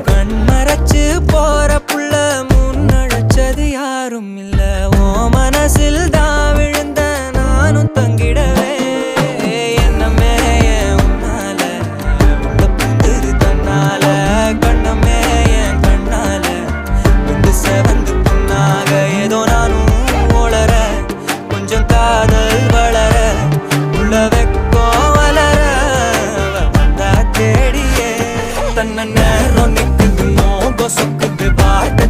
கண்மறைச்சு போற புள்ள முன்னழைச்சது யாரும் இல்ல. ஓ மனசில் தான் விழுந்த நானும் தங்கிடவே என்னமே உன்னால உள்ள புந்துரு தன்னால கண்ணமே என் கண்ணால வந்து செவந்து புண்ணாக ஏதோ நானும் ஓளற கொஞ்சம் காதல் வளர உள்ள வெக்கோ வளர வந்தா தேடியே தன்ன நேரம் நிக்குது மோகம் சொக்குது பாட்ட